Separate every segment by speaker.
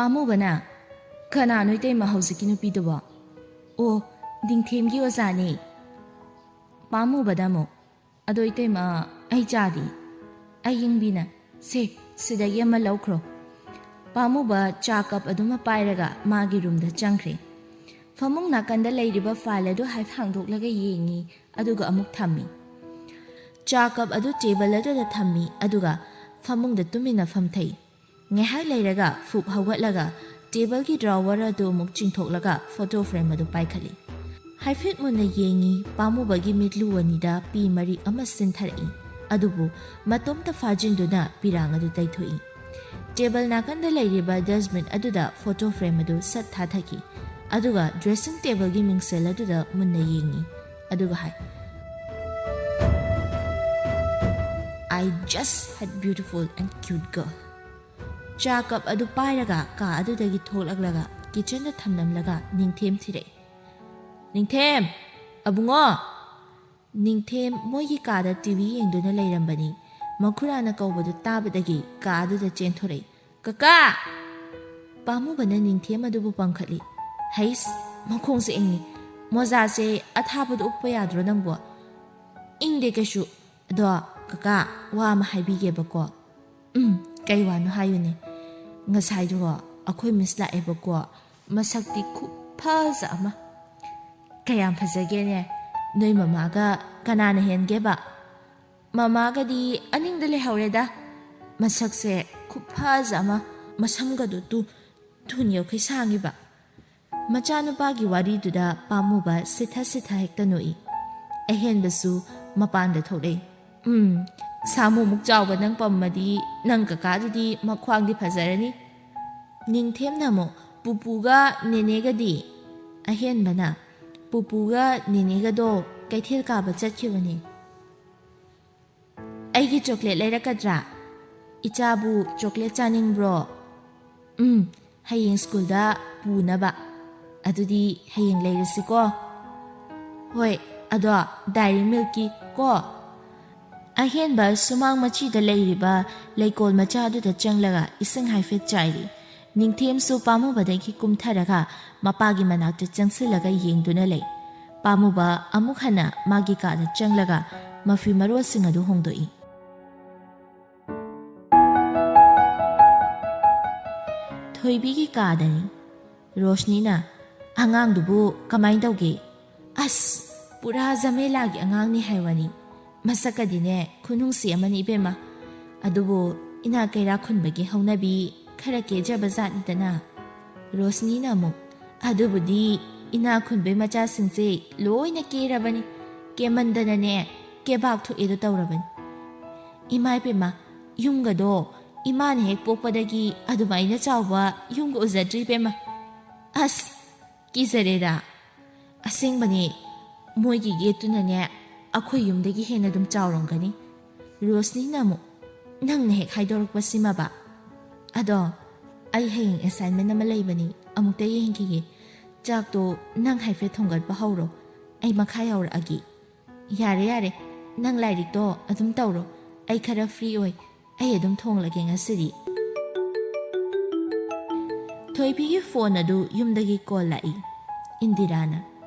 Speaker 1: ꯄꯥꯝꯃꯨꯕꯅ ꯀꯅꯥꯅꯣ ꯏꯇꯩꯃ ꯍꯧꯖꯤꯛꯀꯤ ꯅꯨꯄꯤꯗꯨꯕꯣ? ꯑꯣ, ꯅꯤꯡꯊꯦꯝꯒꯤ ꯑꯣꯖꯥꯅꯤ꯫ ꯄꯥꯝꯃꯨꯕꯗ ꯑꯃꯨꯛ ꯑꯗꯣ ꯏꯇꯩꯃ ꯑꯩ ꯆꯥꯗꯤ꯫ ꯑꯌꯤꯡꯕꯤꯅ ꯁꯦ ꯁꯤꯗꯒꯤ ꯑꯃ ꯂꯧꯈ꯭ꯔꯣ꯫ ꯄꯥꯝꯃꯨꯕ ꯆꯥ ꯀꯞ ꯑꯗꯨꯃ ꯄꯥꯏꯔꯒ ꯃꯥꯒꯤ ꯔꯨꯝꯗ ꯆꯪꯈ꯭ꯔꯦ꯫ ꯐꯃꯨꯡ ꯅꯥꯀꯟꯗ ꯂꯩꯔꯤꯕ ꯐꯥꯏꯜ ꯑꯗꯨ ꯍꯥꯏꯐ ꯍꯥꯡꯗꯣꯛꯂꯒ ꯌꯦꯡꯉꯤ, ꯑꯗꯨꯒ ꯑꯃꯨꯛ ꯊꯝꯃꯤ꯫ ꯆꯥ ꯀꯞ ꯑꯗꯨ ꯇꯦꯕꯜ ꯑꯗꯨꯗ ꯊꯝꯃꯤ, ꯑꯗꯨꯒ ꯐꯃꯨꯡꯗ ꯇꯨꯃꯤꯟꯅ ꯐꯝꯊꯩ꯫ ꯉꯥꯏꯍꯥꯛ ꯂꯩꯔꯒ ꯐꯨꯛ ꯍꯧꯒꯠꯂꯒ ꯇꯦꯕꯜꯒꯤ ꯗ꯭ꯔꯥꯋꯔ ꯑꯗꯨ ꯑꯃꯨꯛ ꯆꯤꯡꯊꯣꯛꯂꯒ ꯐꯣꯇꯣ ꯐ꯭ꯔꯦꯝ ꯑꯗꯨ ꯄꯥꯏꯈꯠꯂꯤ꯫ ꯍꯥꯏꯐꯦꯠ ꯃꯨꯟꯅ ꯌꯦꯡꯉꯤ꯫ ꯄꯥꯝꯃꯨꯕꯒꯤ ꯃꯤꯠꯂꯨ ꯑꯅꯤꯗ ꯄꯤ ꯃꯔꯤꯛ ꯑꯃ ꯁꯤꯟꯊꯔꯛꯏ, ꯑꯗꯨꯕꯨ ꯃꯇꯣꯝꯇ ꯐꯥꯖꯤꯟꯗꯨꯅ ꯄꯤꯔꯥꯡ ꯑꯗꯨ ꯇꯩꯊꯣꯛꯏ꯫ ꯇꯦꯕꯜ ꯅꯥꯀꯟꯗ ꯂꯩꯔꯤꯕ ꯗꯁꯕꯤꯟ ꯑꯗꯨꯗ ꯐꯣꯇꯣ ꯐ꯭ꯔꯦꯝ ꯑꯗꯨ ꯁꯠ ꯊꯥꯊꯈꯤ, ꯑꯗꯨꯒ ꯗ꯭ꯔꯦꯁꯤꯡ ꯇꯦꯕꯜꯒꯤ ꯃꯤꯡꯁꯦꯜ ꯑꯗꯨꯗ ꯃꯨꯟꯅ ꯌꯦꯡꯉꯤ, ꯑꯗꯨꯒ ꯍꯥꯏ, I just had beautiful and cute girl. ꯆꯥ ꯀꯞ ꯑꯗꯨ ꯄꯥꯏꯔꯒ ꯀꯥ ꯑꯗꯨꯗꯒꯤ ꯊꯣꯛꯂꯛꯂꯒ ꯀꯤꯆꯟꯗ ꯊꯝꯂꯝꯂꯒ ꯅꯤꯡꯊꯦꯝ ꯊꯤꯔꯛꯏ꯫ ꯅꯤꯡꯊꯦꯝ, ꯑꯕꯨꯡꯉꯣ! ꯅꯤꯡꯊꯦꯝ ꯃꯣꯏꯒꯤ ꯀꯥꯗ ꯇꯤꯚꯤ ꯌꯦꯡꯗꯨꯅ ꯂꯩꯔꯝꯕꯅꯤ꯫ ꯃꯈꯨꯔꯥꯅ ꯀꯧꯕꯗꯨ ꯇꯥꯕꯗꯒꯤ ꯀꯥ ꯑꯗꯨꯗ ꯆꯦꯟꯊꯣꯔꯛꯏ꯫ ꯀꯀꯥ! ꯄꯥꯝꯃꯨꯕꯅ ꯅꯤꯡꯊꯦꯝ ꯑꯗꯨꯕꯨ ꯄꯝꯈꯠꯂꯤ꯫ ꯍꯩꯁ, ꯃꯈꯣꯡꯁꯦ ꯏꯪꯉꯤ, ꯃꯣꯖꯥꯁꯦ ꯑꯊꯥꯕꯗ ꯎꯞꯄ ꯌꯥꯗ꯭ꯔꯣ ꯅꯪꯕꯣ? ꯏꯪꯗꯦ ꯀꯩꯁꯨ, ꯑꯗꯣ ꯀꯀꯥ ꯋꯥ ꯑꯃ ꯍꯥꯏꯕꯤꯒꯦꯕꯀꯣ꯫ ꯀꯩ ꯋꯥꯅꯣ ꯍꯥꯏꯌꯨꯅꯦ꯫ ꯉꯁꯥꯏꯗꯣ ꯑꯩꯈꯣꯏ ꯃꯤꯁ ꯂꯥꯛꯑꯦꯕꯀꯣ, ꯃꯁꯛꯇꯤ ꯈꯨꯐꯖ ꯑꯃ꯫ ꯀꯌꯥꯝ ꯐꯖꯒꯦꯅꯦ? ꯅꯣꯏ ꯃꯃꯥꯒ ꯀꯅꯥꯅ ꯍꯦꯟꯒꯦꯕ? ꯃꯃꯥꯒꯗꯤ ꯑꯅꯤꯡꯗ ꯂꯩꯍꯧꯔꯦꯗ꯫ ꯃꯁꯛꯁꯦ ꯈꯨꯐꯖ ꯑꯃ, ꯃꯁꯝꯒꯗꯣ ꯊꯨꯟ ꯌꯧꯈꯩ ꯁꯥꯡꯉꯤꯕ꯫ ꯃꯆꯥꯅꯨꯄꯥꯒꯤ ꯋꯥꯔꯤꯗꯨꯗ ꯄꯥꯝꯃꯨꯕ ꯁꯤꯊ ꯍꯦꯛꯇ ꯅꯣꯛꯏ꯫ ꯑꯍꯦꯟꯕꯁꯨ ꯃꯄꯥꯟꯗ ꯊꯣꯛꯂꯛꯏ꯫ ꯁꯥꯃꯨꯃꯨꯛ ꯆꯥꯎꯕ ꯅꯪ ꯄꯝꯃꯗꯤ ꯅꯪ ꯀꯀꯥꯗꯨꯗꯤ ꯃꯈ꯭ꯋꯥꯡꯗꯤ ꯐꯖꯔꯅꯤ꯫ ꯅꯤꯡꯊꯦꯝꯅ ꯑꯃꯨꯛ ꯄꯨꯄꯨꯒ ꯅꯦꯅꯦꯒꯗꯤ? ꯑꯍꯦꯟꯕꯅ ꯄꯨꯄꯨꯒ ꯅꯦꯅꯦꯒꯗꯣ ꯀꯩꯊꯦꯜ ꯀꯥꯕ ꯆꯠꯈꯤꯕꯅꯤ꯫ ꯑꯩꯒꯤ ꯆꯣꯀ꯭ꯂꯦꯠ ꯂꯩꯔꯛꯀꯗ꯭ꯔꯥ? ꯏꯆꯥꯕꯨ ꯆꯣꯀ꯭ꯂꯦꯠ ꯆꯥꯅꯤꯡꯕ꯭ꯔꯣ? ꯍꯌꯦꯡ ꯁ꯭ꯀꯨꯜꯗ ꯄꯨꯅꯕ꯫ ꯑꯗꯨꯗꯤ ꯍꯌꯦꯡ ꯂꯩꯔꯁꯤꯀꯣ? ꯍꯣꯏ, ꯑꯗꯣ ꯗꯥꯏꯔꯤ ꯃꯤꯜꯛꯀꯤ ꯀꯣ? ꯑꯍꯦꯟꯕ ꯁꯨꯃꯥꯡ ꯃꯆꯤꯗ ꯂꯩꯔꯤꯕ ꯂꯩꯀꯣꯜ ꯃꯆꯥꯗꯨꯗ ꯆꯪꯂꯒ ꯏꯁꯤꯡ ꯍꯥꯏꯐꯦꯠ ꯆꯥꯏꯔꯤ꯫ ꯅꯤꯡꯊꯦꯝꯁꯨ ꯄꯥꯝꯃꯨꯕꯗꯒꯤ ꯀꯨꯝꯊꯔꯒ ꯃꯄꯥꯒꯤ ꯃꯅꯥꯛꯇ ꯆꯪꯁꯤꯜꯂꯒ ꯌꯦꯡꯗꯨꯅ ꯂꯩ꯫ ꯄꯥꯝꯃꯨꯕ ꯑꯃꯨꯛ ꯍꯟꯅ ꯃꯥꯒꯤ ꯀꯥꯗ ꯆꯪꯂꯒ ꯃꯐꯤ ꯃꯔꯣꯜꯁꯤꯡ ꯑꯗꯨ ꯍꯣꯡꯗꯣꯛꯏ꯫ ꯊꯣꯏꯕꯤꯒꯤ ꯀꯥꯗꯅꯤ꯫ ꯔꯣꯁꯅꯤꯅ ꯑꯉꯥꯡꯗꯨꯕꯨ ꯀꯃꯥꯏꯅ ꯇꯧꯒꯦ? ꯑꯁ, ꯄꯨꯔꯥ ꯖꯃꯦꯂꯥꯒꯤ ꯑꯉꯥꯡꯅꯤ ꯍꯥꯏꯋꯥꯅꯤ꯫ ꯃꯁꯛꯀꯗꯤꯅꯦ ꯈꯨꯅꯨꯡꯁꯤ ꯑꯃꯅꯤ ꯏꯕꯦꯝꯃ꯫ ꯑꯗꯨꯕꯨ ꯏꯅꯥꯛ ꯀꯩꯔꯥꯛ ꯈꯨꯟꯕꯒꯤ ꯍꯧꯅꯕꯤ ꯈꯔ ꯀꯦꯖꯕ ꯖꯥꯠꯅꯤꯗꯅ꯫ ꯔꯣꯁꯅꯤꯅ ꯑꯃꯨꯛ ꯑꯗꯨꯕꯨꯗꯤ ꯏꯅꯥꯛ ꯈꯨꯟꯕꯩ ꯃꯆꯥꯁꯤꯡꯁꯦ ꯂꯣꯏꯅ ꯀꯦꯔꯕꯅꯤ, ꯀꯦꯃꯟꯗꯅꯅꯦ ꯀꯦꯕꯥꯛ ꯊꯣꯛꯑꯦꯗꯣ ꯇꯧꯔꯕꯅꯤ꯫ ꯏꯃꯥ ꯏꯄꯦꯝꯃ, ꯌꯨꯝꯒꯗꯣ ꯏꯃꯥꯅ ꯍꯦꯛ ꯄꯣꯛꯄꯗꯒꯤ ꯑꯗꯨꯃꯥꯏꯅ ꯆꯥꯎꯕ ꯌꯨꯝꯒ ꯎꯖꯗ꯭ꯔꯤ ꯏꯕꯦꯝꯃ꯫ ꯑꯁ, ꯀꯤꯖꯔꯦꯗ꯫ ꯑꯁꯦꯡꯕꯅꯦ, ꯃꯣꯏꯒꯤ ꯒꯦꯠꯇꯨꯅꯅꯦ ꯑꯩꯈꯣꯏ ꯌꯨꯝꯗꯒꯤ ꯍꯦꯟꯅ ꯑꯗꯨꯝ ꯆꯥꯎꯔꯝꯒꯅꯤ꯫ ꯔꯣꯁꯅꯤꯅ ꯑꯃꯨꯛ ꯅꯪꯅ ꯍꯦꯛ ꯍꯥꯏꯗꯣꯔꯛꯄꯁꯤꯃꯕ? ꯑꯗꯣ ꯑꯩ ꯍꯌꯦꯡ ꯑꯦꯁꯥꯏꯟꯃꯦꯟ ꯑꯃ ꯂꯩꯕꯅꯤ, ꯑꯃꯨꯛꯇ ꯌꯦꯡꯈꯤꯒꯦ꯫ ꯆꯥꯛꯇꯣ ꯅꯪ ꯍꯥꯏꯐꯦꯠ ꯊꯣꯡꯒꯠꯄ ꯍꯧꯔꯣ, ꯑꯩ ꯃꯈꯥ ꯌꯧꯔꯛꯑꯒꯦ꯫ ꯌꯥꯔꯦ, ꯅꯪ ꯂꯥꯏꯔꯤꯛꯇꯣ ꯑꯗꯨꯝ ꯇꯧꯔꯣ, ꯑꯩ ꯈꯔ ꯐ꯭ꯔꯤ ꯑꯣꯏ, ꯑꯩ ꯑꯗꯨꯝ ꯊꯣꯡꯂꯒꯦ ꯉꯁꯤꯗꯤ꯫ ꯊꯣꯏꯕꯤꯒꯤ ꯐꯣꯟ ꯑꯗꯨ ꯌꯨꯝꯗꯒꯤ ꯀꯣꯜ ꯂꯥꯛꯏ꯫ ꯏꯟꯗꯤꯔꯥꯅ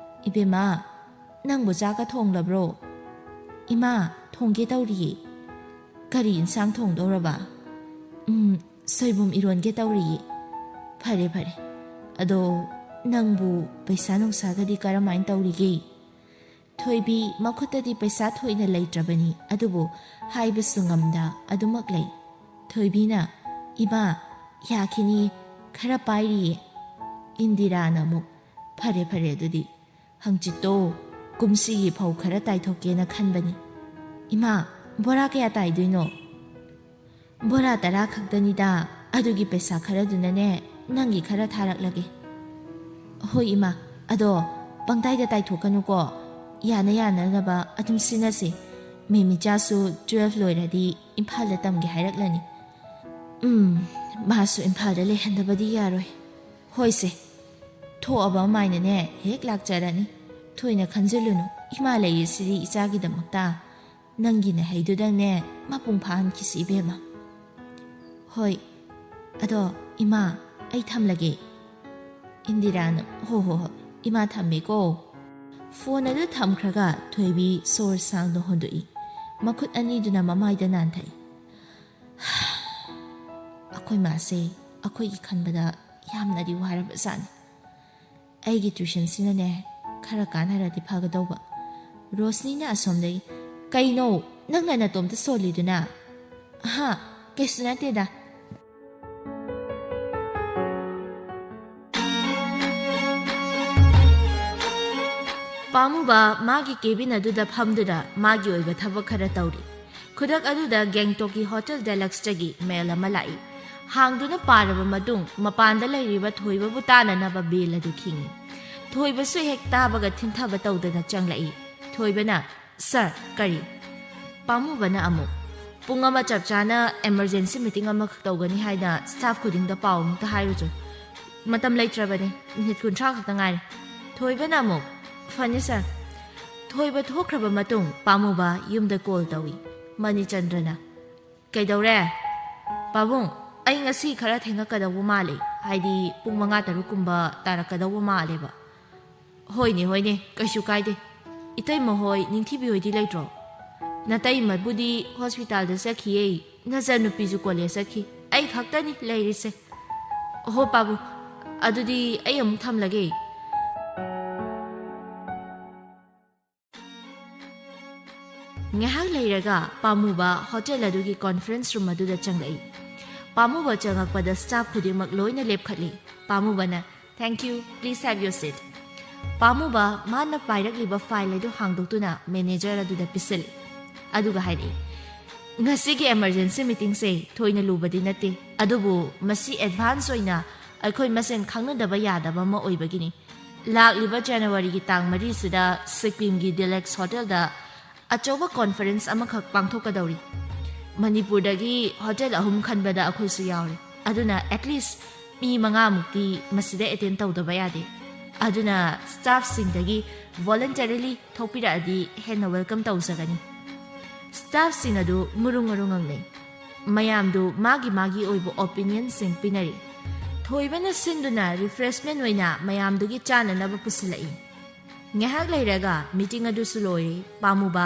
Speaker 1: ꯏꯕꯦꯝꯃ, ꯅꯪꯕꯨ ꯆꯥꯛꯀ ꯊꯣꯡꯂꯕ꯭ꯔꯣ? ꯏꯃꯥ, ꯊꯣꯡꯒꯦ ꯇꯧꯔꯤꯌꯦ꯫ ꯀꯔꯤ ꯏꯟꯁꯥꯡ ꯊꯣꯡꯗꯧꯔꯕ? ꯁꯣꯏꯕꯨꯝ ꯏꯔꯣꯟꯒꯦ ꯇꯧꯔꯤꯌꯦ꯫ ꯐꯔꯦ, ꯑꯗꯣ ꯅꯪꯕꯨ ꯄꯩꯁꯥ ꯅꯨꯡꯁꯥꯒꯗꯤ ꯀꯔꯝꯍꯥꯏꯅ ꯇꯧꯔꯤꯒꯦ? ꯊꯣꯏꯕꯤ ꯃꯈꯨꯠꯇꯗꯤ ꯄꯩꯁꯥ ꯊꯣꯏꯅ ꯂꯩꯇ꯭ꯔꯕꯅꯤ, ꯑꯗꯨꯕꯨ ꯍꯥꯏꯕꯁꯨ ꯉꯝꯗ ꯑꯗꯨꯃꯛ ꯂꯩ꯫ ꯊꯣꯏꯕꯤꯅ ꯏꯃꯥ, ꯌꯥꯈꯤꯅꯤ, ꯈꯔ ꯄꯥꯏꯔꯤꯌꯦ꯫ ꯏꯟꯗꯤꯔꯥꯅ ꯑꯃꯨꯛ ꯐꯔꯦ ꯑꯗꯨꯗꯤ ꯍꯪꯆꯤꯠꯇꯣ ꯀꯨꯝꯁꯤꯒꯤ ꯐꯧ ꯈꯔ ꯇꯥꯏꯊꯣꯛꯀꯦꯅ ꯈꯟꯕꯅꯤ꯫ ꯏꯃꯥ, ꯕꯣꯔꯥ ꯀꯌꯥ ꯇꯥꯏꯗꯣꯏꯅꯣ? ꯕꯣꯔꯥ 10 ꯈꯛꯇꯅꯤꯗ, ꯑꯗꯨꯒꯤ ꯄꯩꯁా ꯈꯔꯗꯨꯅꯅꯦ ꯅꯪꯒꯤ ꯈꯔ ꯊꯥꯔꯛꯂꯒꯦ꯫ ꯍꯣꯏ ꯏꯃꯥ, ꯑꯗꯣ ꯄꯪꯇꯥꯏꯗ ꯇꯥꯏꯊꯣꯛꯀꯅꯨꯀோ, ꯌꯥꯅꯅꯕ ꯑꯗꯨꯝ ꯁꯤꯟꯅꯁꯤ꯫ ꯃꯦꯃꯤꯆꯥꯁꯨ 12 ꯂꯣꯏꯔꯗꯤ ꯏꯝꯐꯥꯜꯗ ꯇꯝꯒꯦ ꯍꯥꯏꯔꯛꯂꯅꯤ꯫ ꯃꯥꯁꯨ ꯏꯝꯐꯥꯜꯗ ꯂꯩꯍꯟꯗꯕꯗꯤ ꯌꯥꯔꯣꯏ꯫ ꯍꯣꯏꯁꯦ, ꯊꯣꯛꯑꯕ ꯑꯃꯥꯏꯅꯅꯦ ꯍꯦꯛ ꯂꯥꯛꯆꯔꯅꯤ꯫ ꯊꯣꯏꯅ ꯈꯟꯖꯤꯜꯂꯨꯅꯨ, ꯏꯃꯥ ꯂꯩꯔꯤꯁꯤꯗꯤ ꯏꯆꯥꯒꯤꯗꯃꯛꯇ꯫ ꯅꯪꯒꯤ ꯅꯍꯩꯗꯨꯗꯪꯅꯦ ꯃꯄꯨꯡ ꯐꯥꯍꯟꯈꯤꯁꯤ ꯏꯕꯦꯝꯃ꯫ ꯍꯣꯏ, ꯑꯗꯣ ꯏꯃꯥ, ꯑꯩ ꯊꯝꯂꯒꯦ ꯏꯟꯗꯤꯔꯥꯅ ꯍꯣ ꯍꯣ ꯍꯣ ꯏꯃꯥ ꯊꯝꯃꯦꯀꯣ ꯐꯣꯟ ꯑꯗꯨ ꯊꯝꯈ꯭ꯔꯒ ꯊꯣꯏꯕꯤ ꯁꯣꯔ ꯁꯥꯡꯅ ꯍꯣꯟꯗꯣꯛꯏ ꯃꯈꯨꯠ ꯑꯅꯤꯗꯨꯅ ꯃꯃꯥꯏꯗ ꯅꯥꯟꯊꯩ ꯑꯩꯈꯣꯏ ꯃꯥꯁꯦ ꯑꯩꯈꯣꯏꯒꯤ ꯈꯟꯕꯗ ꯌꯥꯝꯅꯗꯤ ꯋꯥꯔꯕꯖꯥꯠꯅꯤ ꯑꯩꯒꯤ ꯇ꯭ꯌꯨꯁꯟꯁꯤꯅꯅꯦ ꯈꯔ ꯀꯥꯟꯅꯔꯗꯤ ꯐꯒꯗꯧꯕ ꯔꯣꯁꯅꯤꯅ ꯑꯁꯣꯝꯗꯒꯤ ꯀꯩꯅꯣ ꯅꯪꯅ ꯅꯇꯣꯝꯇ ꯁꯣꯜꯂꯤꯗꯨꯅ ꯍꯥ ꯀꯩꯁꯨ ꯅꯠꯇꯦꯗ ꯄꯥꯝꯃꯨꯕ ꯃꯥꯒꯤ ꯀꯦꯕꯤꯟ ꯑꯗꯨꯗ ꯐꯝꯗꯨꯅ ꯃꯥꯒꯤ ꯑꯣꯏꯕ ꯊꯕꯛ ꯈꯔ ꯇꯧꯔꯤ ꯈꯨꯗꯛ ꯑꯗꯨꯗ ꯒꯦꯡꯇꯣꯛꯀꯤ ꯍꯣꯇꯦꯜ ꯗꯦꯂꯛꯁꯇꯒꯤ ꯃꯦꯜ ꯑꯃ ꯂꯥꯛꯏ ꯍꯥꯡꯗꯨꯅ ꯄꯥꯔꯕ ꯃꯇꯨꯡ ꯃꯄꯥꯟꯗ ꯂꯩꯔꯤꯕ ꯊꯣꯏꯕꯕꯨ ꯇꯥꯅꯅꯕ ꯕꯦꯜ ꯑꯗꯨ ꯈꯤꯡꯏ ꯊꯣꯏꯕꯁꯨ ꯍꯦꯛ ꯇꯥꯕꯒ ꯊꯤꯟꯊꯕ ꯇꯧꯗꯅ ꯆꯪꯂꯛꯏ ꯊꯣꯏꯕꯅ ꯁꯔ ꯀꯔꯤ ꯄꯥꯝꯃꯨꯕꯅ ꯑꯃꯨꯛ ꯄꯨꯡ ꯑꯃ ꯆꯞ ꯆꯥꯅ ꯑꯦꯃꯔꯖꯦꯟꯁꯤ ꯃꯤꯇꯤꯡ ꯑꯃꯈꯛ ꯇꯧꯒꯅꯤ ꯍꯥꯏꯅ ꯁ꯭ꯇꯥꯐ ꯈꯨꯗꯤꯡꯗ ꯄꯥꯎ ꯑꯃꯨꯛꯇ ꯍꯥꯏꯔꯨꯆꯣ ꯃꯇꯝ ꯂꯩꯇ꯭ꯔꯕꯅꯤ ꯃꯤꯅꯤꯠ 30 ꯈꯛꯇ ꯉꯥꯏꯔꯦ ꯊꯣꯏꯕꯅ ꯑꯃꯨꯛ ꯐꯅꯤ ꯁꯔ ꯊꯣꯏꯕ ꯊꯣꯛꯈ꯭ꯔꯕ ꯃꯇꯨꯡ ꯄꯥꯝꯃꯨꯕ ꯌꯨꯝꯗ ꯀꯣꯜ ꯇꯧꯏ ꯃꯅꯤꯆꯟꯗ꯭ꯔꯅ ꯀꯩꯗꯧꯔꯦ ꯄꯥꯕꯨꯡ ꯑꯩ ꯉꯁꯤ ꯈꯔ ꯊꯦꯡꯉꯛꯀꯗꯧꯕ ꯃꯥꯜꯂꯦ ꯍꯥꯏꯗꯤ ꯄꯨꯡ 5-6 ꯇꯥꯔꯛꯀꯗꯧꯕ ꯃꯥꯜꯂꯦꯕ ꯍꯣꯏꯅꯦ ꯍꯣꯏꯅꯦ ꯀꯩꯁꯨ ꯀꯥꯏꯗꯦ ꯏꯇꯩꯃ ꯍꯣꯏ ꯅꯤꯡꯊꯤꯕꯤ ꯍꯣꯏꯗꯤ ꯂꯩꯇ꯭ꯔꯣ ꯅꯇꯩꯃꯕꯨꯗꯤ ꯍꯣꯁꯄꯤꯇꯥꯜꯗ ꯆꯠꯈꯤꯌꯦ ꯅꯆꯟꯅꯨꯄꯤꯁꯨ ꯀꯣꯂꯦꯖ ꯆꯠꯈꯤ ꯑꯩ ꯈꯛꯇꯅꯤ ꯂꯩꯔꯤꯁꯦ ꯍꯣ ꯄꯥꯕꯨꯡ ꯑꯗꯨꯗꯤ ꯑꯩ ꯑꯃꯨꯛ ꯊꯝꯂꯒꯦ ꯉꯥꯏꯍꯥꯛ ꯂꯩꯔꯒ ꯄꯥꯝꯃꯨꯕ ꯍꯣꯇꯦꯜ ꯑꯗꯨꯒꯤ ꯀꯣꯟꯐꯔꯦꯟꯁ ꯔꯨꯝ ꯑꯗꯨꯗ ꯆꯪꯂꯛꯏ ꯄꯥꯝꯃꯨꯕ ꯆꯪꯉꯛꯄꯗ ꯁ꯭ꯇꯥꯐ ꯈꯨꯗꯤꯡꯃꯛ ꯂꯣꯏꯅ ꯂꯦꯞꯈꯠꯂꯤ ꯄꯥꯝꯃꯨꯕꯅ thank you please have your seat ꯄꯥꯝꯃꯨꯕ ꯃꯥꯅ ꯄꯥꯏꯔꯛꯂꯤꯕ ꯐꯥꯏꯜ ꯑꯗꯨ ꯍꯥꯡꯗꯣꯛꯇꯨꯅ ꯃꯦꯅꯦꯖꯔ ꯑꯗꯨꯗ ꯄꯤꯁꯤꯜꯂꯤ ꯑꯗꯨꯒ ꯍꯥꯏꯔꯛꯏ ꯉꯁꯤꯒꯤ ꯑꯦꯃꯔꯖꯦꯟꯁꯤ ꯃꯤꯇꯤꯡꯁꯦ ꯊꯣꯏꯅ ꯂꯨꯕꯗꯤ ꯅꯠꯇꯦ ꯑꯗꯨꯕꯨ ꯃꯁꯤ ꯑꯦꯗꯚꯥꯟꯁ ꯑꯣꯏꯅ ꯑꯩꯈꯣꯏ ꯃꯁꯦꯟ ꯈꯪꯅꯗꯕ ꯌꯥꯗꯕ ꯑꯃ ꯑꯣꯏꯕꯒꯤꯅꯤ ꯂꯥꯛꯂꯤꯕ ꯖꯅꯋꯥꯔꯤꯒꯤ ꯇꯥꯡ 4 ꯁꯤꯛꯀꯤꯝꯒꯤ ꯗꯤꯂꯦꯛꯁ ꯍꯣꯇꯦꯜꯗ ꯑꯆꯧꯕ ꯀꯣꯟꯐꯔꯦꯟꯁ ꯑꯃꯈꯛ ꯄꯥꯡꯊꯣꯛꯀꯗꯧꯔꯤ ꯃꯅꯤꯄꯨꯔꯗꯒꯤ ꯍꯣꯇꯦꯜ 3 ꯈꯟꯕꯗ ꯑꯩꯈꯣꯏꯁꯨ ꯌꯥꯎꯔꯦ ꯑꯗꯨꯅ ꯑꯦꯠꯂꯤꯁ ꯃꯤ 5ꯃꯨꯛꯇꯤ ꯃꯁꯤꯗ ꯑꯦꯇꯦꯟ ꯇꯧꯗꯕ ꯌꯥꯗꯦ ꯑꯗꯨꯅ ꯁ꯭ꯇꯥꯐꯁꯤꯡꯗꯒꯤ ꯚꯣꯂꯟꯇꯔꯤꯂꯤ ꯊꯣꯛꯄꯤꯔꯛꯑꯗꯤ ꯍꯦꯟꯅ ꯋꯦꯜꯀꯝ ꯇꯧꯖꯒꯅꯤ ꯁ꯭ꯇꯥꯐꯁꯤꯡ ꯑꯗꯨ ꯉꯨꯔꯨꯡ ꯉꯥꯡꯅꯩ ꯃꯌꯥꯝꯗꯨ ꯃꯥꯒꯤ ꯑꯣꯏꯕ ꯑꯣꯄꯤꯅꯤꯌꯟꯁꯤꯡ ꯄꯤꯅꯔꯤ ꯊꯣꯏꯕꯅ ꯁꯤꯟꯗꯨꯅ ꯔꯤꯐ꯭ꯔꯦꯁꯃꯦꯟ ꯑꯣꯏꯅ ꯃꯌꯥꯝꯗꯨꯒꯤ ꯆꯥꯅꯅꯕ ꯄꯨꯁꯤꯜꯂꯛꯏ ꯉꯥꯏꯍꯥꯛ ꯂꯩꯔꯒ ꯃꯤꯇꯤꯡ ꯑꯗꯨꯁꯨ ꯂꯣꯏꯔꯦ ꯄꯥꯝꯃꯨꯕ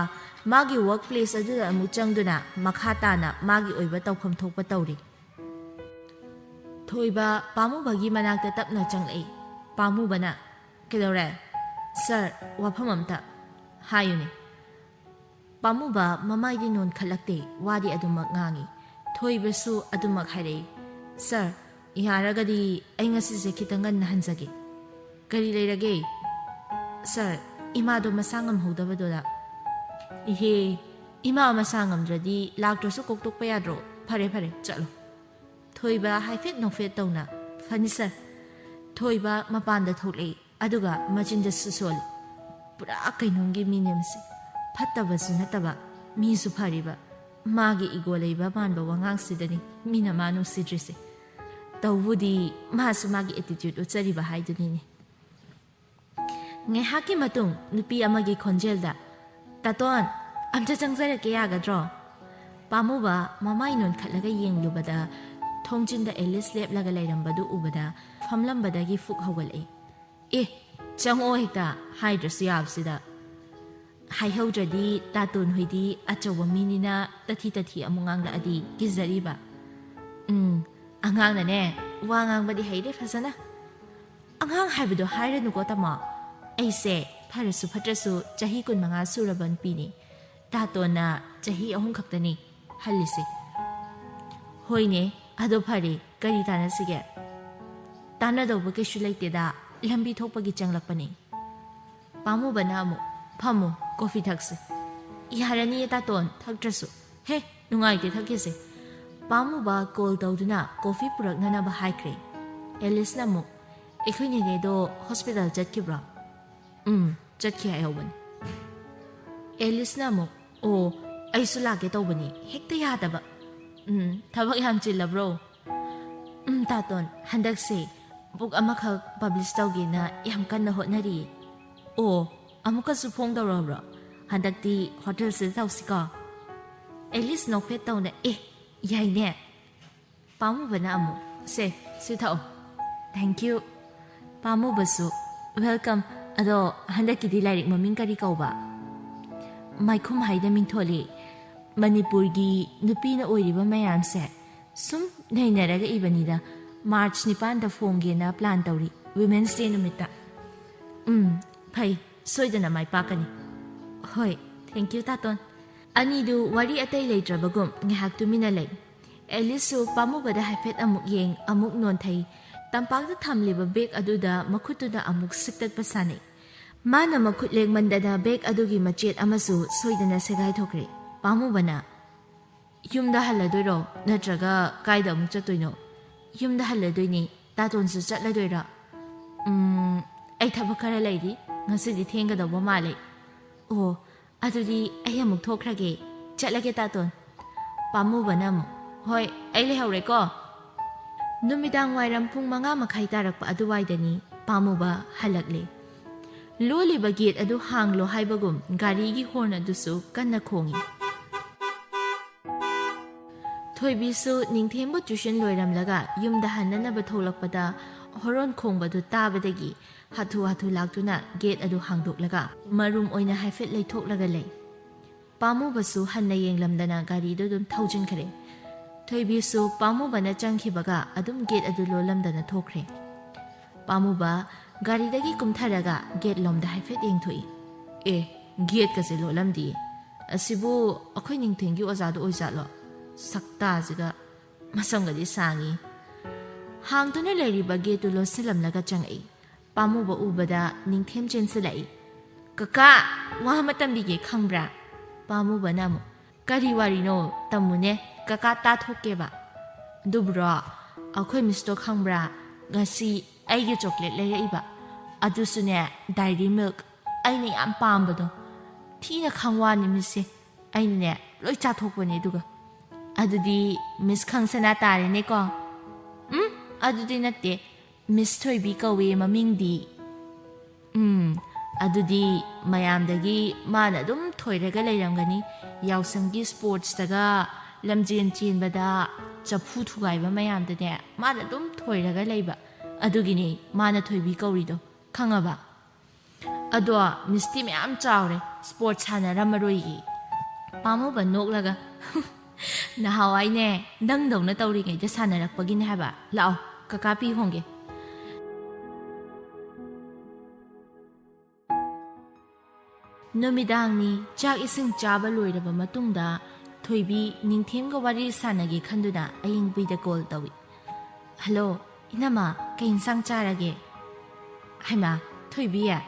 Speaker 1: ꯃꯥꯒꯤ ꯋꯥꯔꯛ ꯄ꯭लेꯁ ꯑꯗꯨꯗ ꯑꯃꯨꯛ ꯆꯪꯗꯨꯅ ꯃꯈꯥ ꯇꯥꯅ ꯃꯥꯒꯤ ꯑꯣꯏꯕ ꯇꯧꯐꯝ ꯊꯣꯛꯄ ꯇꯧꯔꯤ ꯊꯣꯏꯕ ꯄꯥꯝꯃꯨꯕꯒꯤ ꯃꯅꯥꯛꯇ ꯇꯞꯅ ꯆꯪꯂꯛꯏ ꯄꯥꯝꯃꯨꯕꯅ ꯀꯩꯗꯧꯔꯦ ꯁꯔ ꯋꯥꯐꯝ ꯑꯝꯇ ꯍꯥꯏꯌꯨꯅꯦ ꯄꯥꯝꯃꯨꯕ ꯃꯃꯥꯏꯗꯤ ꯅꯣꯟꯈꯠꯂꯛꯇꯦ ꯋꯥꯗꯤ ꯑꯗꯨꯃꯛ ꯉꯥꯡꯏ ꯊꯣꯏꯕꯁꯨ ꯑꯗꯨꯃꯛ ꯍꯥꯏꯔꯛꯏ ꯁꯔ ꯌꯥꯔꯒꯗꯤ ꯑꯩ ꯉꯁꯤꯁꯦ ꯈꯤꯇꯪ ꯉꯟꯅ ꯍꯟꯖꯒꯦ ꯀꯔꯤ ꯂꯩꯔꯒꯦ ꯁꯔ ꯏꯃꯥꯗꯣ ꯃꯁꯥ ꯉꯝꯍꯧꯗꯕꯗꯨꯗ ꯏꯍꯦ ꯏꯃꯥ ꯃꯁꯥ ꯉꯝꯗ꯭ꯔꯗꯤ ꯂꯥꯛꯇ꯭ꯔꯁꯨ ꯀꯣꯛꯇꯣꯛꯄ ꯌꯥꯗ꯭ꯔꯣ ꯐꯔꯦ ꯆꯠꯂꯣ ꯊꯣꯏꯕ ꯍꯥꯏꯐꯦꯠ ꯅꯣꯛꯐꯦꯠ ꯇꯧꯅ ꯐꯅꯤ ꯁꯔ ꯊꯣꯏꯕ ꯃꯄꯥꯟꯗ ꯊꯣꯛꯂꯛꯏ ꯑꯗꯨꯒ ꯃꯆꯤꯟꯗꯁꯨ ꯁꯣꯜꯂꯤ ꯄꯨꯔꯥ ꯀꯩꯅꯣꯝꯒꯤ ꯃꯤꯅꯦꯝꯁꯦ ꯐꯠꯇꯕꯁꯨ ꯅꯠꯇꯕ ꯃꯤꯁꯨ ꯐꯔꯤꯕ ꯃꯥꯒꯤ ꯏꯒꯣ ꯂꯩꯕ ꯃꯥꯟꯕ ꯋꯥꯉꯥꯡꯁꯤꯗꯅꯤ ꯃꯤꯅ ꯃꯥ ꯅꯨꯡꯁꯤꯗ꯭ꯔꯤꯁꯦ ꯇꯧꯕꯨꯗꯤ ꯃꯥꯁꯨ ꯃꯥꯒꯤ ꯑꯦꯇꯤꯇ꯭ꯌꯨꯠ ꯎꯠꯆꯔꯤꯕ ꯍꯥꯏꯗꯨꯅꯤꯅꯦ ꯉꯥꯏꯍꯥꯛꯀꯤ ꯃꯇꯨꯡ ꯅꯨꯄꯤ ꯑꯃꯒꯤ ꯈꯣꯟꯖꯦꯜꯗ ꯇꯥꯇꯣꯟ ꯑꯝꯇ ꯆꯪꯖꯔꯛꯀꯦ ꯌꯥꯒꯗ꯭ꯔꯣ ꯄꯥꯝꯃꯨꯕ ꯃꯃꯥꯏ ꯅꯣꯟꯈꯠꯂꯒ ꯌꯦꯡꯂꯨꯕꯗ ꯊꯣꯡꯖꯤꯟꯗ ꯑꯦꯂꯤꯁ ꯂꯦꯞꯂꯒ ꯂꯩꯔꯝꯕꯗꯨ ꯎꯕꯗ ꯐꯝꯂꯝꯕꯗꯒꯤ ꯐꯨꯛ ꯍꯧꯒꯠꯂꯛꯏ ꯑꯦ ꯆꯪꯉꯛꯑꯣ ꯍꯦꯛꯇ ꯍꯥꯏꯗ꯭ꯔꯁꯨ ꯌꯥꯕꯁꯤꯗ ꯍꯥꯏꯍꯧꯗ꯭ꯔꯗꯤ ꯇꯥꯇꯣꯟ ꯍꯣꯏꯗꯤ ꯑꯆꯧꯕ ꯃꯤꯅꯤꯅ ꯇꯊꯤ ꯑꯃꯨꯛ ꯉꯥꯡꯂꯛꯑꯗꯤ ꯀꯤꯖꯔꯤꯕ ꯑꯉꯥꯡꯅꯅꯦ ꯋꯥ ꯉꯥꯡꯕꯗꯤ ꯍꯩꯔꯦ ꯐꯖꯅ ꯑꯉꯥꯡ ꯍꯥꯏꯕꯗꯣ ꯍꯥꯏꯔꯅꯨꯀꯣ ꯇꯥꯃꯣ ꯑꯩꯁꯦ ꯐꯔꯁꯨ ꯐꯠꯇ꯭ꯔꯁꯨ ꯆꯍꯤ 25 ꯁꯨꯔꯕ ꯅꯨꯄꯤꯅꯤ ꯇꯥꯇꯣꯟꯅ ꯆꯍꯤ 3 ꯈꯛꯇꯅꯤ ꯍꯜꯂꯤꯁꯦ ꯍꯣꯏꯅꯦ ꯑꯗꯣ ꯐꯔꯦ ꯀꯔꯤ ꯇꯥꯟꯅꯁꯤꯒꯦ ꯇꯥꯟꯅꯗꯧꯕ ꯀꯩꯁꯨ ꯂꯩꯇꯦꯗ ꯂꯝꯕꯤ ꯊꯣꯛꯄꯒꯤ ꯆꯪꯂꯛꯄꯅꯤ ꯄꯥꯝꯃꯨꯕꯅ ꯑꯃꯨꯛ ꯐꯝꯃꯨ ꯀꯣꯐꯤ ꯊꯛꯁꯦ ꯌꯥꯔꯅꯤꯌꯦ ꯇꯥꯇꯣꯟ ꯊꯛꯇ꯭ꯔꯁꯨ ꯍꯦ ꯅꯨꯡꯉꯥꯏꯇꯦ ꯊꯛꯈꯤꯁꯦ ꯄꯥꯝꯃꯨꯕ ꯀꯣꯜ ꯇꯧꯗꯨꯅ ꯀꯣꯐꯤ ꯄꯨꯔꯛꯅꯅꯕ ꯍꯥꯏꯈ꯭ꯔꯦ ꯑꯦꯂꯤꯁꯅ ꯑꯃꯨꯛ ꯑꯩꯈꯣꯏ ꯅꯦꯅꯦꯗꯣ ꯍꯣꯁꯄꯤꯇꯥꯜ ꯆꯠꯈꯤꯕ꯭ꯔꯣ ꯆꯠꯈꯤ ꯍꯥꯏꯍꯧꯕꯅꯤ ꯑꯦꯂꯤꯁꯅ ꯑꯃꯨꯛ ꯑꯣ ꯑꯩꯁꯨ ꯂꯥꯛꯀꯦ ꯇꯧꯕꯅꯤ ꯍꯦꯛꯇ ꯌꯥꯗꯕ ꯊꯕꯛ ꯌꯥꯝ ꯆꯤꯜꯂꯕ꯭ꯔꯣ ꯇꯥꯇꯣꯟ ꯍꯟꯗꯛꯁꯦ ꯕꯨꯛ ꯑꯃꯈꯛ ꯄꯕ꯭ꯂꯤꯁ ꯇꯧꯒꯦꯅ ꯌꯥꯝ ꯀꯟꯅ ꯍꯣꯠꯅꯔꯤꯌꯦ ꯑꯣ ꯑꯃꯨꯛꯀꯁꯨ ꯐꯣꯡꯗꯧꯔꯕ꯭ꯔꯣ ꯍꯟꯗꯛꯇꯤ ꯍꯣꯇꯦꯜꯁꯤꯗ ꯇꯧꯁꯤꯀꯣ ꯑꯦꯂꯤꯁ ꯅꯣꯛꯐꯦꯠ ꯇꯧꯅ ꯑꯦ ꯌꯥꯏꯅꯦ ꯄꯥꯝꯃꯨꯕꯅ ꯑꯃꯨꯛ ꯁꯤ ꯊꯛꯑꯣ Thank you. Pamubasu. Welcome. Ado handakidi lairik maming kari kauba. Maikhum haida mingtholi. Manipurgi nupi na oiriba mayamse. Sum nainaraga ibanida. March 9 da phomge na plan tawri. Women's Day numita. Phai. Soidana mai pakani. Hoi. Thank you taton. Anidu wari atay leitrabagum ngahak tumina lay. Elisu pamubada haifet amuk yeng amuk non thay. Tampagda thamliba bag aduda makutuda amuk siktat pasani. Mana makutleg mandada bag adugi machet amasu soidana segay thokre. Pamubana. Yumda haladoiro natraga kaida amuk chatoino. Yumda haladoini taton su chatladoira. Ay thabakara laydi ngasidi thengadawba male. Oh, adudi ay amuk thokrage chatlage taton. Pamubana mo. Hoi, ay lehawre ko. Numidang wairam pung mga makhaitarak pa aduwaydani, pamuba halakle. Loli ba gate adu hanglo haibagum, garigi horn adusu kanna kongi. Thoibisu ningthembo tuition loiram laga, yumdahan na nabatholak pada, horon kong badu tabadagi, hatu laktuna gate adu hangdok laga, marum oina haifet laytok laga lay. Pamubasu han na yeng lamdana gari dudum taujin kare. Thoibisu pamubana changkhibaga adum gate adu lolamdana thokre. Pamuba garidagi kumtharaga gate lomda haifet yengthoi. Gate kase lolamdi. Asibu akhoi ningthengi ozadu oizatlo. Sakta jiga masangadi sangi. Hangtuna lairiba gate tu lo silamlaga changai. Pamuba ubada ningthem chensilai. Kaka wa matamdige khangbra. Pamuba namu kari wari no tamune kaka ta thokeba. Dubra akhoi misto khangbra ngasi aige chocolate leiraiba. Adusune dairy milk aine yam pambado. Thina khangwa nimise aine loi cha thokbane duga. Adudi Miss Khangsana tare ne ko. Adudi natte Miss Thoibi kawe mamingdi. Adudi mayamdagi mana dum thoiraga leiramgani yausanggi sports daga lamjen chenbada chapu thugaiba mayamdane mana dum thoiraga leiba adugini mana thoibi kaurido khangaba ado misti mayam chawre sports hana ramaroigi pamuba noklaga nahawai ne dangdongna tawri ngai da sanarakpagini haba lao kaka pi honge Numidangni chak ising chaba loiraba matungda Thoibi ningthemga wari sanage khanduna aying bida call tawi. Hello, inama ka insang charage. Haima, Thoibi ya.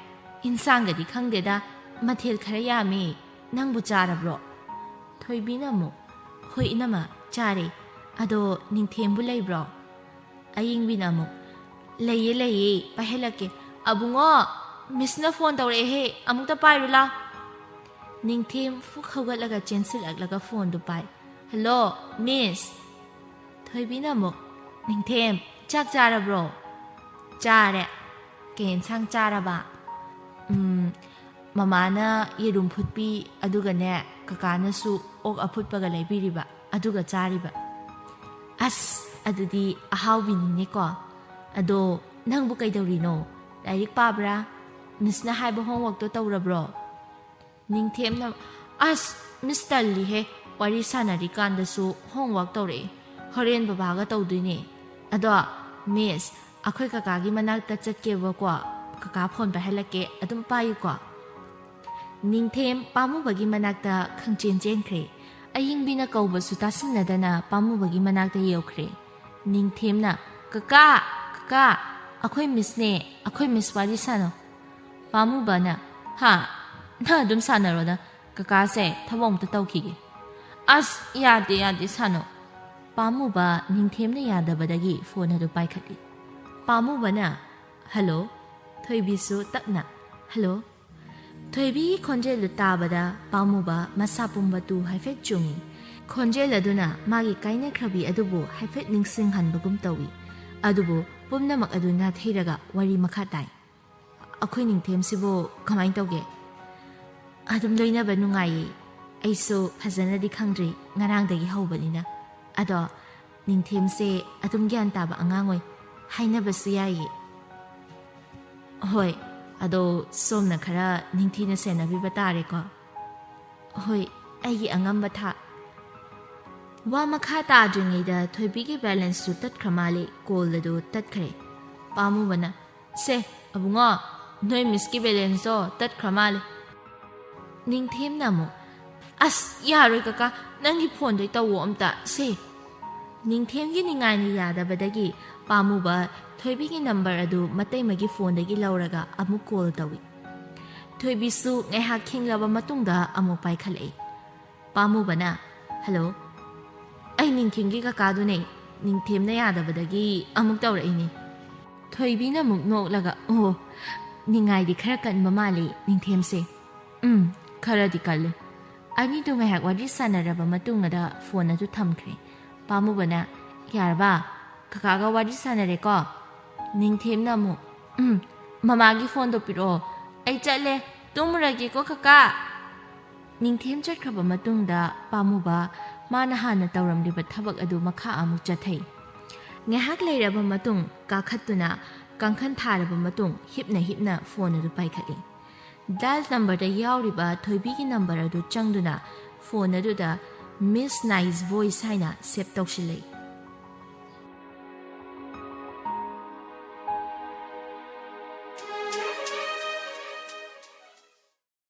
Speaker 1: Insanga di khangdeda mathel khara yami nangbu charabro. Thoibi na mo. Hoi inama chare. Ado ningthembu laybro. Aying bina mo. Laye pahelake. Abungo. Miss na phone tawre he amukta pairula Ningthem fuk hawalaga chensil aglaga phone du pai Hello Miss Thoibi na mo Ningthem chak charabro Chare Ken sang charaba Mama na yerum phutpi aduga ne kakana su ok aphutpaga laibiriba aduga chariba As adudi ahaw binine ko ado nangbu kaidawrino Direct pabra Miss na haiba homework to tawrabro. Ningthem na as Miss Talli he wari sanari kanda su homework tawre. Horen babaga tawdune. Ado Miss akhoi kakagi manakta chatkeba kwa kaka phone pa halake adum payu kwa. Ningthem pamubagi manakta khangchen khre. Aying bina kauba su tasinadana pamubagi manakta yewkhre. Ningthem na kaka akhoi Miss ne akhoi Miss wari sano. Pamuba na, ha, na dum sana roda, kakase tabong tatawkige. As yade sano. Pamuba ningthem na yadabadagi phone hadu paikati. Pamuba na, hello, Thoibi su takna, hello. Thoibi konje lutabada, pamuba masapumba tu haifet chungi. Konje laduna magi kaina krabi adubu haifet ningsing hanbagum tawi. Adubu pumna mak aduna thiraga wari makatai. Akhoi ningthem sibo kamain tawge adum loina ba nungai aiso phajana di khangdri ngarang dagi haubanina ado ningthem se adum gyan taba angangoi ꯍꯥꯏꯅꯕꯁꯨ ꯌꯥꯏꯌꯦ꯫ ꯍꯣꯏ, ꯑꯗꯣ ꯁꯣꯝꯅ ꯈꯔ ꯅꯤꯡꯊꯤꯅ ꯁꯦꯟꯅꯕꯤꯕ ꯇꯥꯔꯦꯀꯣ꯫ ꯍꯣꯏ, ꯑꯩꯒꯤ ꯑꯉꯝꯕ ꯊꯥꯛ꯫ ꯋꯥ ꯃꯈꯥ ꯇꯥꯗ꯭ꯔꯤꯉꯩꯗ ꯊꯣꯏꯕꯤꯒꯤ ꯕꯦꯂꯦꯟꯁꯁꯨ ꯇꯠꯈ꯭ꯔ ꯃꯥꯜꯂꯤ, ꯀꯣꯜ ꯑꯗꯨ ꯇꯠꯈ꯭ꯔꯦ꯫ ꯄꯥꯝꯃꯨꯕꯅ, ꯁꯦ ꯑꯕꯨꯡꯉꯣ, ꯅꯣꯏ ꯃꯤꯁꯀꯤ ꯕꯦꯂꯦꯟꯁꯇꯣ ꯇꯠꯈ꯭ꯔ ꯃꯥꯜꯂꯤ꯫ ꯅꯤꯡꯊꯦꯝꯅ ꯑꯃꯨꯛ, ꯑꯁ ꯌꯥꯔꯣꯏ ꯀꯀꯥ, ꯅꯪꯒꯤ ꯐꯣꯟꯗꯩ ꯇꯧꯋꯣ ꯑꯝꯇ ꯁꯦ꯫ ꯅꯤꯡꯊꯦꯝꯒꯤ ꯅꯤꯡꯉꯥꯏꯅ ꯌꯥꯗꯕꯗꯒꯤ ꯄꯥꯝꯃꯨꯕ ꯊꯣꯏꯕꯤꯒꯤ ꯅꯝꯕꯔ ꯑꯗꯨ ꯃꯇꯩꯃꯒꯤ ꯐꯣꯟꯗꯒꯤ ꯂꯧꯔꯒ ꯑꯃꯨꯛ ꯀꯣꯜ ꯇꯧꯏ꯫ ꯊꯣꯏꯕꯤꯁꯨ ꯉꯥꯏꯍꯥꯛ ꯈꯤꯡꯂꯕ ꯃꯇꯨꯡꯗ ꯑꯃꯨꯛ ꯄꯥꯏꯈꯠꯂꯛꯏ꯫ ꯄꯥꯝꯃꯨꯕꯅ, ꯍꯜꯂꯣ, ꯑꯩ ꯅꯤꯡꯊꯦꯝꯒꯤ ꯀꯀꯥꯗꯨꯅꯦ, ꯅꯤꯡꯊꯦꯝꯅ ꯌꯥꯗꯕꯗꯒꯤ ꯑꯃꯨꯛ ꯇꯧꯔꯛꯏꯅꯦ꯫ ꯊꯣꯏꯕꯤꯅ ꯑꯃꯨꯛ ꯅꯣꯛꯂꯒ, ꯑꯣ, ꯅꯤꯡꯉꯥꯏꯗꯤ ꯈꯔ ꯀꯟꯕ ꯃꯥꯜꯂꯤ ꯅꯤꯡꯊꯦꯝꯁꯦ꯫ ꯈꯔꯗꯤ ꯀꯜꯂꯤ꯫ ꯑꯅꯤꯗꯨ ꯉꯥꯏꯍꯥꯛ ꯋꯥꯔꯤ ꯁꯥꯟꯅꯔꯕ ꯃꯇꯨꯡꯗ ꯐꯣꯟ ꯑꯗꯨ ꯊꯝꯈ꯭ꯔꯦ꯫ ꯄꯥꯝꯃꯨꯕꯅ, ꯌꯥꯔꯕ, ꯀꯀꯥꯒ ꯋꯥꯔꯤ ꯁꯥꯟꯅꯔꯦꯀꯣ? ꯅꯤꯡꯊꯦꯝꯅ ꯑꯃꯨꯛ, ꯃꯃꯥꯒꯤ ꯐꯣꯟꯗꯣ ꯄꯤꯔꯛꯑꯣ, ꯑꯩ ꯆꯠꯂꯦ, ꯇꯨꯝꯃꯨꯔꯒꯦꯀꯣ ꯀꯀꯥ꯫ ꯅꯤꯡꯊꯦꯝ ꯆꯠꯈ꯭ꯔꯕ ꯃꯇꯨꯡꯗ ꯄꯥꯝꯃꯨꯕ ꯃꯥꯅ ꯍꯥꯟꯅ ꯇꯧꯔꯝꯂꯤꯕ ꯊꯕꯛ ꯑꯗꯨ ꯃꯈꯥ ꯑꯃꯨꯛ ꯆꯠꯊꯩ꯫ ꯉꯥꯏꯍꯥꯛ ꯂꯩꯔꯕ ꯃꯇꯨꯡ ꯀꯥꯈꯠꯇꯨꯅ ꯀꯥꯡꯈꯟ ꯊꯥꯔꯕ ꯃꯇꯨꯡ ꯍꯤꯞꯅ ꯐꯣꯟ ꯑꯗꯨ ꯄꯥꯏꯈꯠꯂꯤ꯫ ꯗꯥꯏꯜ ꯅꯝꯕꯔꯗ ꯌꯥꯎꯔꯤꯕ ꯊꯣꯏꯕꯤꯒꯤ ꯅꯝꯕꯔ ꯑꯗꯨ ꯆꯪꯗꯨꯅ ꯐꯣꯟ ꯑꯗꯨꯗ ꯃꯤꯁ ꯅꯥꯏꯁ ꯚꯣꯏꯁ ꯍꯥꯏꯅ ꯁꯦꯞ ꯇꯧꯁꯤꯜꯂꯤ꯫